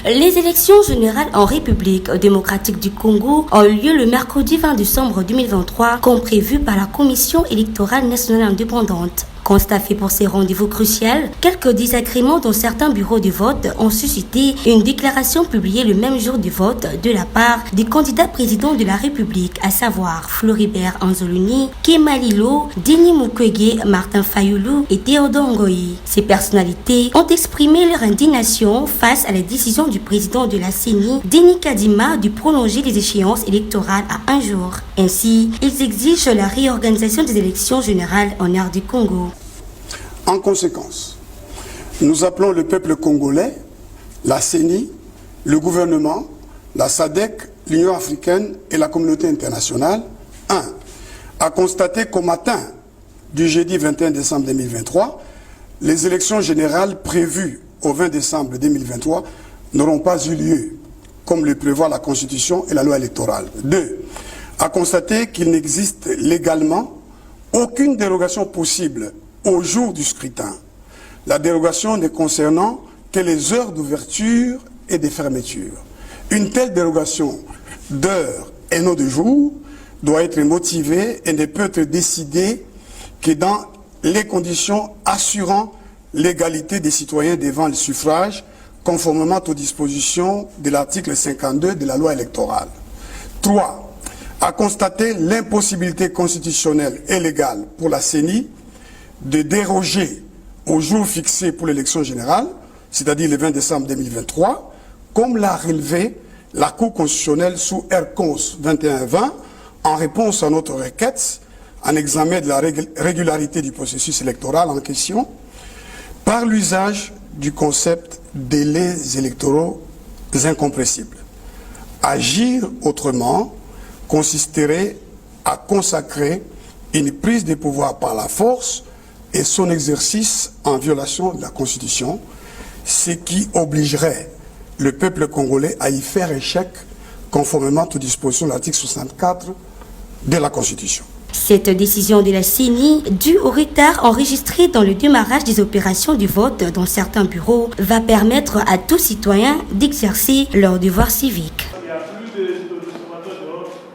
Les élections générales en République démocratique du Congo ont eu lieu le mercredi 20 décembre 2023, comme prévu par la Commission électorale nationale indépendante. Constat fait pour ces rendez-vous cruciaux, quelques désagréments dans certains bureaux de vote ont suscité une déclaration publiée le même jour du vote de la part des candidats présidents de la République, à savoir Floribert Anzoluni, Kemalilo, Denis Mukwege, Martin Fayulu et Théodore Ngoyi. Ces personnalités ont exprimé leur indignation face à la décision du président de la CENI, Denis Kadima, de prolonger les échéances électorales à un jour. Ainsi, ils exigent la réorganisation des élections générales en aire du Congo. En conséquence, nous appelons le peuple congolais, la CENI, le gouvernement, la SADC, l'Union africaine et la communauté internationale, 1. À constater qu'au matin du jeudi 21 décembre 2023, les élections générales prévues au 20 décembre 2023 n'auront pas eu lieu, comme le prévoit la Constitution et la loi électorale. 2. À constater qu'il n'existe légalement aucune dérogation possible au jour du scrutin, la dérogation ne concernant que les heures d'ouverture et de fermeture. Une telle dérogation d'heures et non de jours doit être motivée et ne peut être décidée que dans les conditions assurant l'égalité des citoyens devant le suffrage, conformément aux dispositions de l'article 52 de la loi électorale. 3. À constater l'impossibilité constitutionnelle et légale pour la CENI de déroger au jour fixé pour l'élection générale, c'est-à-dire le 20 décembre 2023, comme l'a relevé la Cour constitutionnelle sous R-Cons 21-20, en réponse à notre requête, en examen de la régularité du processus électoral en question, par l'usage du concept délais électoraux incompressibles. Agir autrement consisterait à consacrer une prise de pouvoir par la force et son exercice en violation de la Constitution, ce qui obligerait le peuple congolais à y faire échec conformément aux dispositions de l'article 64 de la Constitution. Cette décision de la CENI, due au retard enregistré dans le démarrage des opérations du vote dans certains bureaux, va permettre à tous citoyens d'exercer leur devoir civique.